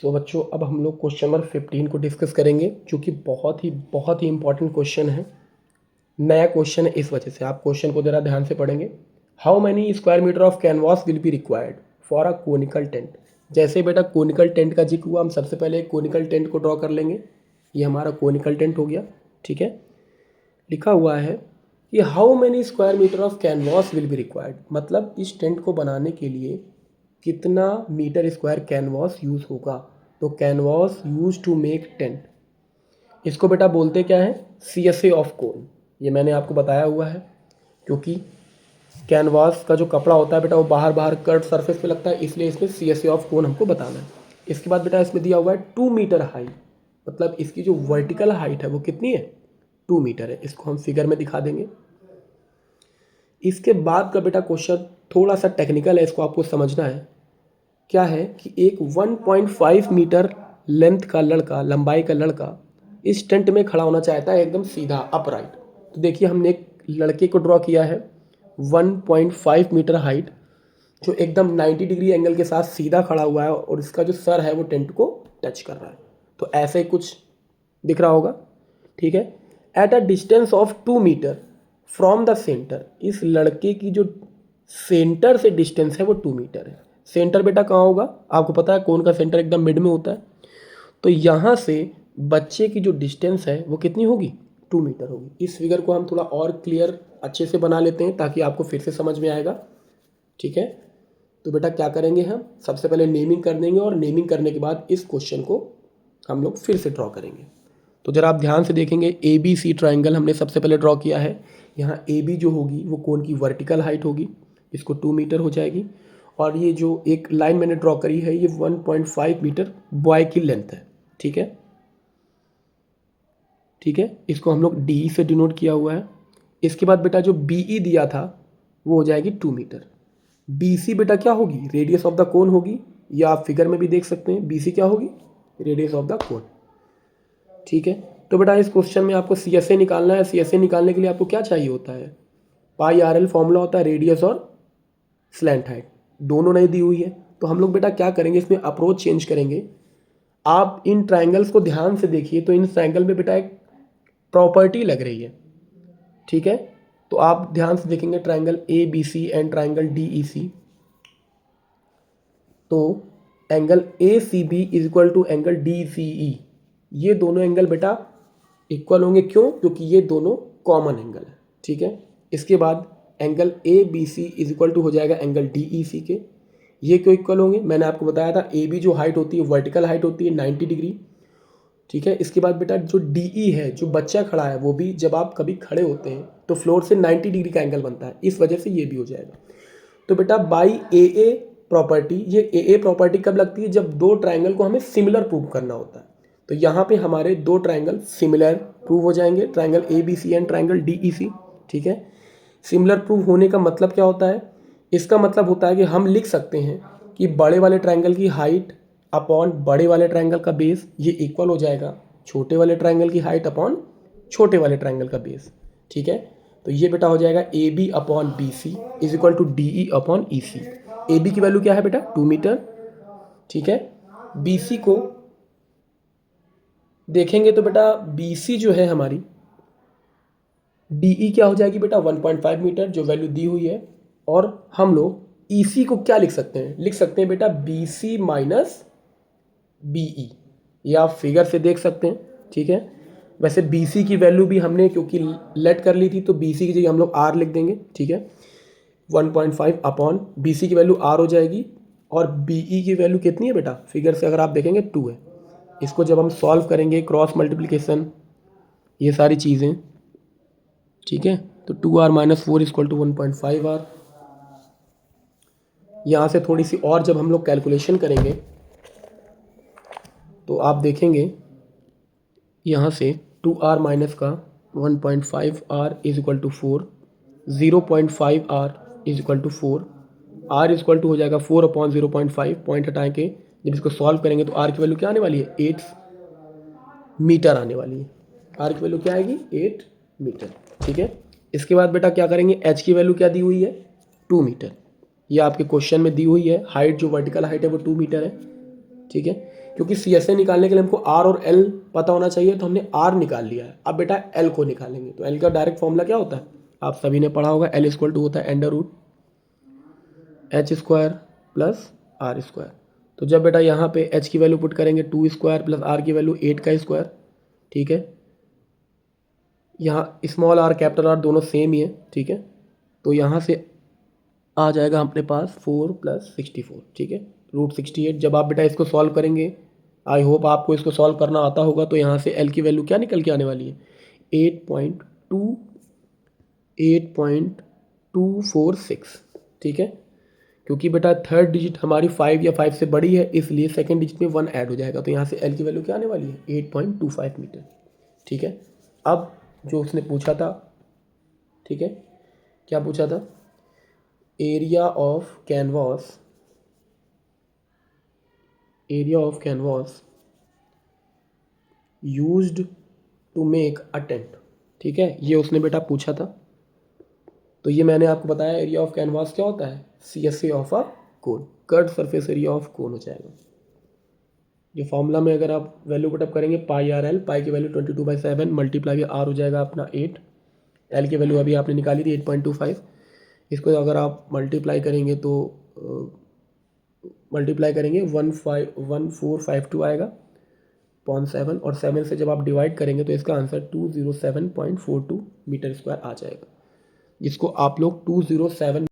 सो बच्चों, अब हम लोग क्वेश्चन नंबर 15 को डिस्कस करेंगे, जो कि बहुत ही इंपॉर्टेंट क्वेश्चन है। नया क्वेश्चन है, इस वजह से आप क्वेश्चन को ज़रा ध्यान से पढ़ेंगे। How many square metre of canvas will be required for a conical tent. जैसे बेटा कोनिकल टेंट का जिक्र हुआ, हम सबसे पहले कोनिकल टेंट को ड्रॉ कर लेंगे। ये हमारा कोनिकल टेंट हो गया, ठीक है। लिखा हुआ है कि how many square metre of canvas will be required, मतलब इस टेंट को बनाने के लिए कितना मीटर स्क्वायर कैनवास यूज़ होगा। तो canvas use to make tent, इसको बेटा बोलते क्या है, CSA ऑफ कोन। ये मैंने आपको बताया हुआ है, क्योंकि कैनवास का जो कपड़ा होता है बेटा वो बाहर बाहर कर्व सरफेस पे लगता है, इसलिए इसमें CSA ऑफ कोन हमको बताना है। इसके बाद बेटा इसमें दिया हुआ है 2 मीटर हाइट, मतलब इसकी जो वर्टिकल हाइट है वो कितनी है, 2 मीटर है। इसको हम फिगर में दिखा देंगे। इसके बाद का बेटा क्वेश्चन थोड़ा सा टेक्निकल है, इसको आपको समझना है। क्या है कि एक 1.5 मीटर लेंथ का लड़का, लंबाई का लड़का इस टेंट में खड़ा होना चाहता है, एकदम सीधा अपराइट। तो देखिए हमने एक लड़के को ड्रॉ किया है 1.5 मीटर हाइट, जो एकदम 90 डिग्री एंगल के साथ सीधा खड़ा हुआ है, और इसका जो सर है वो टेंट को टच कर रहा है। तो ऐसे कुछ दिख रहा होगा, ठीक है। At a distance of 2 metre from the centre, इस लड़के की जो सेंटर से डिस्टेंस है वो 2 मीटर है। सेंटर बेटा कहाँ होगा, आपको पता है कौन का सेंटर एकदम मिड में होता है। तो यहाँ से बच्चे की जो डिस्टेंस है वो कितनी होगी, 2 मीटर होगी। इस फिगर को हम थोड़ा और क्लियर अच्छे से बना लेते हैं, ताकि आपको फिर से समझ में आएगा, ठीक है। तो बेटा क्या करेंगे, हम सबसे पहले नेमिंग कर देंगे, और नेमिंग करने के बाद इस क्वेश्चन को हम लोग फिर से ड्रॉ करेंगे। तो जरा आप ध्यान से देखेंगे, ABC ट्राइंगल हमने सबसे पहले ड्रॉ किया है। यहाँ AB जो होगी वो कोन की वर्टिकल हाइट होगी, इसको 2 मीटर हो जाएगी। और ये जो एक लाइन मैंने ड्रॉ करी है ये 1.5 मीटर बॉय की लेंथ है, ठीक है, ठीक है। इसको हम लोग DE से डिनोट किया हुआ है। इसके बाद बेटा जो BE दिया था वो हो जाएगी 2 मीटर। BC बेटा क्या होगी, रेडियस ऑफ द कोन होगी, या आप फिगर में भी देख सकते हैं, BC क्या होगी, रेडियस ऑफ द कोन, ठीक है। तो बेटा इस क्वेश्चन में आपको CSA निकालना है। CSA निकालने के लिए आपको क्या चाहिए होता है, पाई RL फॉर्मूला होता है, रेडियस और स्लैंट हाइट दोनों नहीं दी हुई है। तो हम लोग बेटा क्या करेंगे, इसमें अप्रोच चेंज करेंगे। आप इन ट्राइंगल्स को ध्यान से देखिए, तो इन ट्राइंगल में बेटा एक प्रॉपर्टी लग रही है, ठीक है। तो आप ध्यान से देखेंगे triangle ABC and triangle DEC। तो angle ACB is equal to angle DCE, ये दोनों एंगल बेटा इक्वल होंगे। क्यों, क्योंकि ये दोनों कॉमन एंगल है, ठीक है। इसके बाद angle ABC is equal to हो जाएगा एंगल DEC के। ये क्यों इक्वल होंगे, मैंने आपको बताया था AB जो हाइट होती है वर्टिकल हाइट होती है 90 डिग्री, ठीक है। इसके बाद बेटा जो DE है, जो बच्चा खड़ा है, वो भी जब आप कभी खड़े होते हैं तो फ्लोर से 90 डिग्री का एंगल बनता है, इस वजह से ये भी हो जाएगा। तो बेटा बाई AA प्रॉपर्टी, ये AA प्रॉपर्टी कब लगती है, जब दो ट्राइंगल को हमें सिमिलर प्रूव करना होता है। तो यहाँ पे हमारे दो ट्राइंगल सिमिलर प्रूव हो जाएंगे, triangle ABC and triangle DEC, ठीक है। सिमिलर प्रूव होने का मतलब क्या होता है, इसका मतलब होता है कि हम लिख सकते हैं कि बड़े वाले ट्राइंगल की हाइट अपॉन बड़े वाले ट्राइंगल का बेस, ये इक्वल हो जाएगा छोटे वाले ट्राइंगल की हाइट अपॉन छोटे वाले ट्राइंगल का बेस, ठीक है। तो ये बेटा हो जाएगा AB upon BC is equal to DE upon EC। AB की वैल्यू क्या है बेटा, 2 मीटर, ठीक है। BC को देखेंगे तो बेटा BC जो है हमारी, DE क्या हो जाएगी बेटा 1.5 मीटर, जो वैल्यू दी हुई है। और हम लोग EC को क्या लिख सकते हैं, लिख सकते हैं बेटा BC माइनस BE, ये आप फिगर से देख सकते हैं, ठीक है। वैसे BC की वैल्यू भी हमने क्योंकि लेट कर ली थी, तो BC की जगह हम लोग R लिख देंगे, ठीक है। 1.5 अपॉन BC की वैल्यू R हो जाएगी, और BE की वैल्यू कितनी है बेटा, फिगर से अगर आप देखेंगे 2 है। इसको जब हम सॉल्व करेंगे, क्रॉस मल्टीप्लिकेशन, ये सारी चीज़ें, ठीक है। तो 2R minus 4 equal to 1.5R। यहाँ से थोड़ी सी और जब हम लोग कैलकुलेशन करेंगे तो आप देखेंगे यहाँ से 2R माइनस का 1.5R is equal to 4, 0.5R is equal to 4, R is equal to हो जाएगा 4 अपॉन 0.5, पॉइंट हटाए के जब इसको सॉल्व करेंगे तो R की वैल्यू क्या आने वाली है, 8 मीटर आने वाली है। R की वैल्यू क्या आएगी, 8 मीटर, ठीक है। इसके बाद बेटा क्या करेंगे, H की वैल्यू क्या दी हुई है, 2 मीटर, ये आपके क्वेश्चन में दी हुई है। हाइट जो वर्टिकल हाइट है वो 2 मीटर है, ठीक है। क्योंकि सी एस ए निकालने के लिए हमको आर और एल पता होना चाहिए, तो हमने आर निकाल लिया है। अब बेटा एल को निकालेंगे, तो एल का डायरेक्ट फॉर्मूला क्या होता है, आप सभी ने पढ़ा होगा, एल इक्वल टू होता है under root H square plus R square. तो जब बेटा यहाँ पे एच की वैल्यू पुट करेंगे 2 स्क्वायर प्लस आर की वैल्यू 8 का स्क्वायर, ठीक है। यहाँ स्मॉल आर कैपिटल आर दोनों सेम ही है, ठीक है। तो यहाँ से आ जाएगा अपने पास 4 + 64, ठीक है, √68। जब आप बेटा इसको सॉल्व करेंगे, आई होप आपको इसको सॉल्व करना आता होगा, तो यहाँ से एल की वैल्यू क्या निकल के आने वाली है, 8.246, ठीक है। क्योंकि बेटा थर्ड डिजिट हमारी 5 या 5 से बड़ी है, इसलिए सेकंड डिजिट में 1 ऐड हो जाएगा, तो यहाँ से एल की वैल्यू क्या आने वाली है, 8.25 मीटर, ठीक है। अब जो उसने पूछा था, ठीक है, क्या पूछा था, area of canvas used to make a tent, ठीक है, ये उसने बेटा पूछा था। तो ये मैंने आपको बताया एरिया ऑफ कैनवास क्या होता है, CSA of a cone, curve surface area of cone हो जाएगा। ये फॉर्मूला में अगर आप वैल्यू पुटअप करेंगे, पाई आर एल, पाई की वैल्यू 22/7 मल्टीप्लाई आर हो जाएगा अपना 8, एल की वैल्यू अभी आपने निकाली थी 8.25। इसको अगर आप मल्टीप्लाई करेंगे तो 1452 आएगा 0.7, और 7 से जब आप डिवाइड करेंगे तो इसका आंसर 207.42 मीटर स्क्वायर आ जाएगा, जिसको आप लोग 207